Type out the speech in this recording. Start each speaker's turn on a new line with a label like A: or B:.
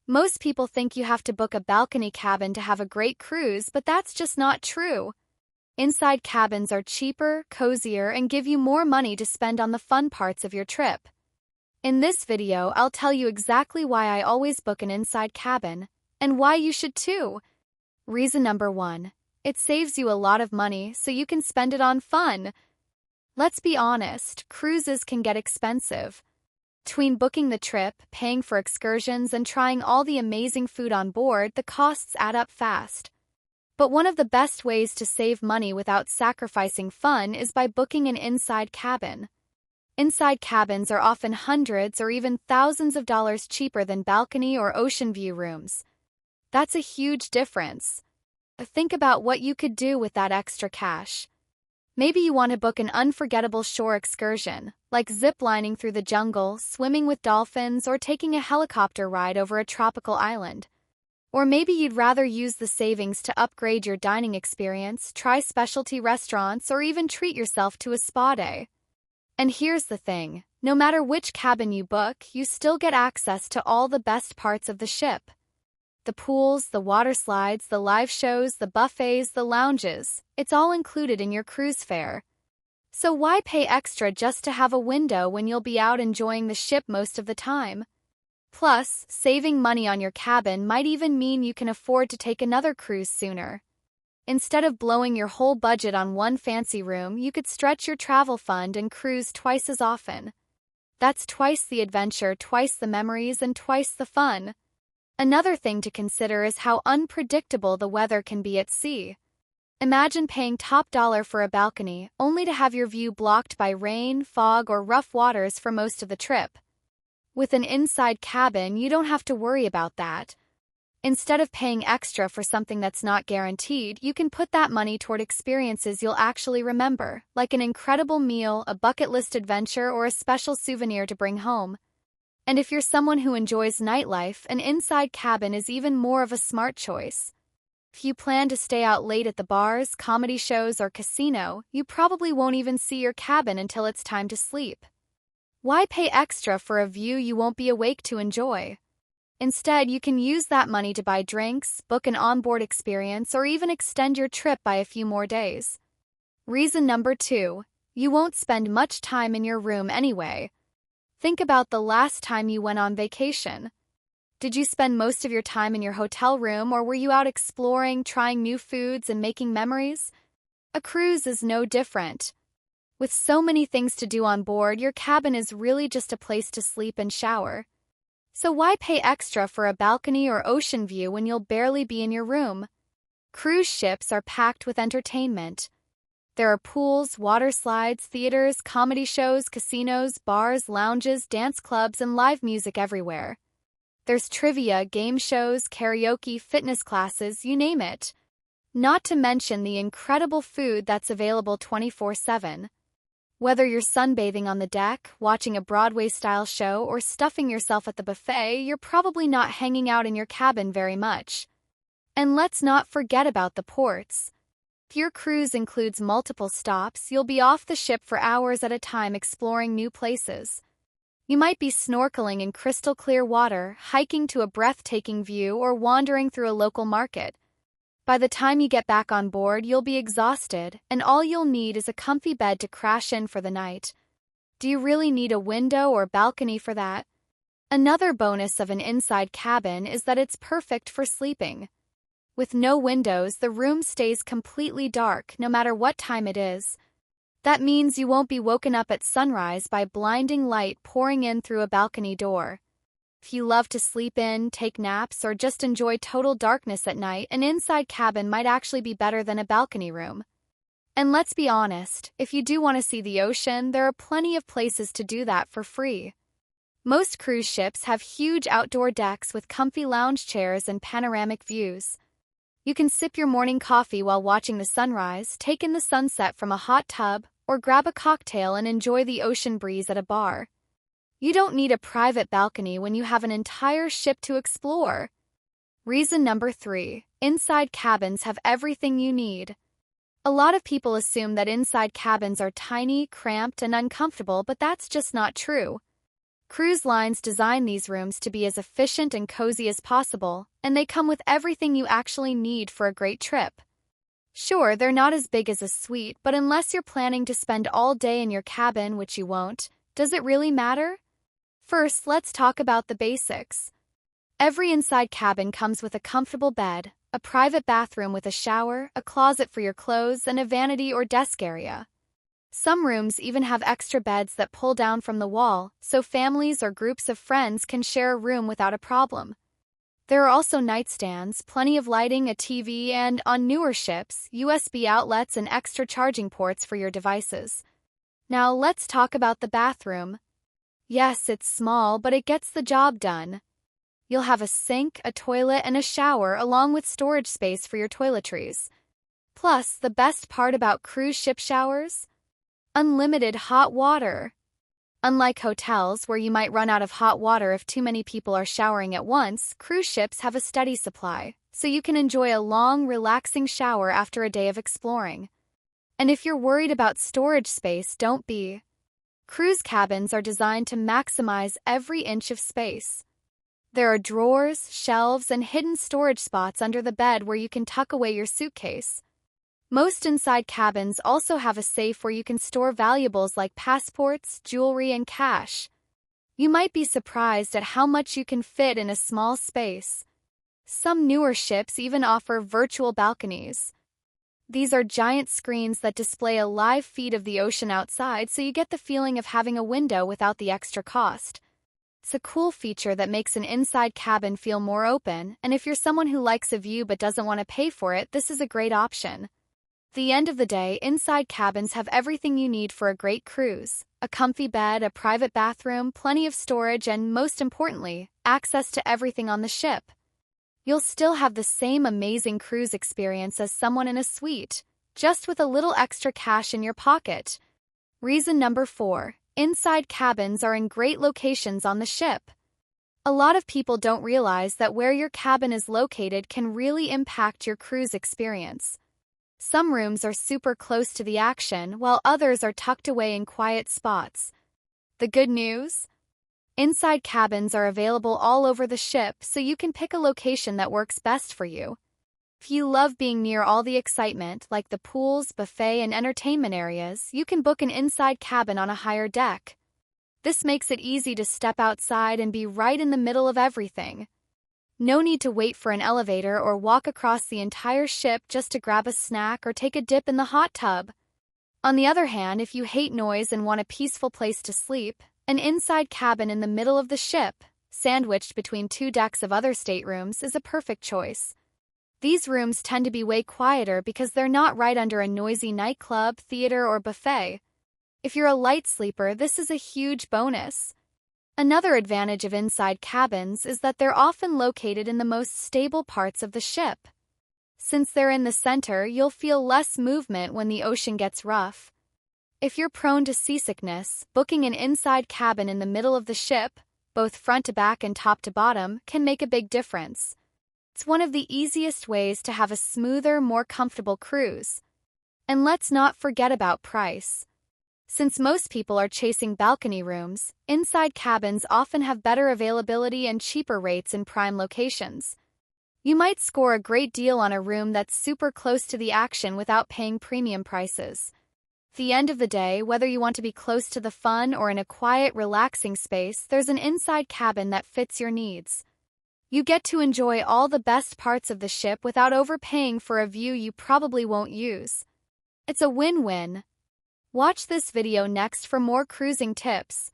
A: Most people think you have to book a balcony cabin to have a great cruise, but that's just not true. Inside cabins are cheaper, cozier, and give you more money to spend on the fun parts of your trip. In this video, I'll tell you exactly why I always book an inside cabin, and why you should too. Reason number 1. It saves you a lot of money so you can spend it on fun. Let's be honest, cruises can get expensive. Between booking the trip, paying for excursions, and trying all the amazing food on board, the costs add up fast. But one of the best ways to save money without sacrificing fun is by booking an inside cabin. Inside cabins are often hundreds or even thousands of dollars cheaper than balcony or ocean view rooms. That's a huge difference. Think about what you could do with that extra cash. Maybe you want to book an unforgettable shore excursion, like zip-lining through the jungle, swimming with dolphins, or taking a helicopter ride over a tropical island. Or maybe you'd rather use the savings to upgrade your dining experience, try specialty restaurants, or even treat yourself to a spa day. And here's the thing, no matter which cabin you book, you still get access to all the best parts of the ship. The pools, the water slides, the live shows, the buffets, the lounges, it's all included in your cruise fare. So why pay extra just to have a window when you'll be out enjoying the ship most of the time? Plus, saving money on your cabin might even mean you can afford to take another cruise sooner. Instead of blowing your whole budget on one fancy room, you could stretch your travel fund and cruise twice as often. That's twice the adventure, twice the memories, and twice the fun. Another thing to consider is how unpredictable the weather can be at sea. Imagine paying top dollar for a balcony, only to have your view blocked by rain, fog, or rough waters for most of the trip. With an inside cabin, you don't have to worry about that. Instead of paying extra for something that's not guaranteed, you can put that money toward experiences you'll actually remember, like an incredible meal, a bucket list adventure, or a special souvenir to bring home. And if you're someone who enjoys nightlife, an inside cabin is even more of a smart choice. If you plan to stay out late at the bars, comedy shows, or casino, you probably won't even see your cabin until it's time to sleep. Why pay extra for a view you won't be awake to enjoy? Instead, you can use that money to buy drinks, book an onboard experience, or even extend your trip by a few more days. Reason number 2. You won't spend much time in your room anyway. Think about the last time you went on vacation. Did you spend most of your time in your hotel room, or were you out exploring, trying new foods, and making memories? A cruise is no different. With so many things to do on board, your cabin is really just a place to sleep and shower. So why pay extra for a balcony or ocean view when you'll barely be in your room? Cruise ships are packed with entertainment. There are pools, water slides, theaters, comedy shows, casinos, bars, lounges, dance clubs, and live music everywhere. There's trivia, game shows, karaoke, fitness classes, you name it. Not to mention the incredible food that's available 24/7. Whether you're sunbathing on the deck, watching a Broadway-style show, or stuffing yourself at the buffet, you're probably not hanging out in your cabin very much. And let's not forget about the ports. If your cruise includes multiple stops, you'll be off the ship for hours at a time exploring new places. You might be snorkeling in crystal-clear water, hiking to a breathtaking view, or wandering through a local market. By the time you get back on board, you'll be exhausted, and all you'll need is a comfy bed to crash in for the night. Do you really need a window or balcony for that? Another bonus of an inside cabin is that it's perfect for sleeping. With no windows, the room stays completely dark no matter what time it is. That means you won't be woken up at sunrise by blinding light pouring in through a balcony door. If you love to sleep in, take naps, or just enjoy total darkness at night, an inside cabin might actually be better than a balcony room. And let's be honest, if you do want to see the ocean, there are plenty of places to do that for free. Most cruise ships have huge outdoor decks with comfy lounge chairs and panoramic views. You can sip your morning coffee while watching the sunrise, take in the sunset from a hot tub, or grab a cocktail and enjoy the ocean breeze at a bar. You don't need a private balcony when you have an entire ship to explore. Reason number 3. Inside cabins have everything you need. A lot of people assume that inside cabins are tiny, cramped, and uncomfortable, but that's just not true. Cruise lines design these rooms to be as efficient and cozy as possible, and they come with everything you actually need for a great trip. Sure, they're not as big as a suite, but unless you're planning to spend all day in your cabin, which you won't, does it really matter? First, let's talk about the basics. Every inside cabin comes with a comfortable bed, a private bathroom with a shower, a closet for your clothes, and a vanity or desk area. Some rooms even have extra beds that pull down from the wall, so families or groups of friends can share a room without a problem. There are also nightstands, plenty of lighting, a TV, and, on newer ships, USB outlets and extra charging ports for your devices. Now let's talk about the bathroom. Yes, it's small, but it gets the job done. You'll have a sink, a toilet, and a shower along with storage space for your toiletries. Plus, the best part about cruise ship showers? Unlimited hot water. Unlike hotels, where you might run out of hot water if too many people are showering at once, cruise ships have a steady supply, so you can enjoy a long, relaxing shower after a day of exploring. And if you're worried about storage space, don't be. Cruise cabins are designed to maximize every inch of space. There are drawers, shelves, and hidden storage spots under the bed where you can tuck away your suitcase. Most inside cabins also have a safe where you can store valuables like passports, jewelry, and cash. You might be surprised at how much you can fit in a small space. Some newer ships even offer virtual balconies. These are giant screens that display a live feed of the ocean outside, so you get the feeling of having a window without the extra cost. It's a cool feature that makes an inside cabin feel more open, and if you're someone who likes a view but doesn't want to pay for it, this is a great option. At the end of the day, inside cabins have everything you need for a great cruise: a comfy bed, a private bathroom, plenty of storage, and most importantly, access to everything on the ship. You'll still have the same amazing cruise experience as someone in a suite, just with a little extra cash in your pocket. Reason number 4. Inside cabins are in great locations on the ship. A lot of people don't realize that where your cabin is located can really impact your cruise experience. Some rooms are super close to the action, while others are tucked away in quiet spots. The good news? Inside cabins are available all over the ship, so you can pick a location that works best for you. If you love being near all the excitement, like the pools, buffet, and entertainment areas, you can book an inside cabin on a higher deck. This makes it easy to step outside and be right in the middle of everything. No need to wait for an elevator or walk across the entire ship just to grab a snack or take a dip in the hot tub. On the other hand, if you hate noise and want a peaceful place to sleep, an inside cabin in the middle of the ship, sandwiched between 2 decks of other staterooms, is a perfect choice. These rooms tend to be way quieter because they're not right under a noisy nightclub, theater, or buffet. If you're a light sleeper, this is a huge bonus. Another advantage of inside cabins is that they're often located in the most stable parts of the ship. Since they're in the center, you'll feel less movement when the ocean gets rough. If you're prone to seasickness, booking an inside cabin in the middle of the ship, both front to back and top to bottom, can make a big difference. It's one of the easiest ways to have a smoother, more comfortable cruise. And let's not forget about price. Since most people are chasing balcony rooms, inside cabins often have better availability and cheaper rates in prime locations. You might score a great deal on a room that's super close to the action without paying premium prices. At the end of the day, whether you want to be close to the fun or in a quiet, relaxing space, there's an inside cabin that fits your needs. You get to enjoy all the best parts of the ship without overpaying for a view you probably won't use. It's a win-win. Watch this video next for more cruising tips.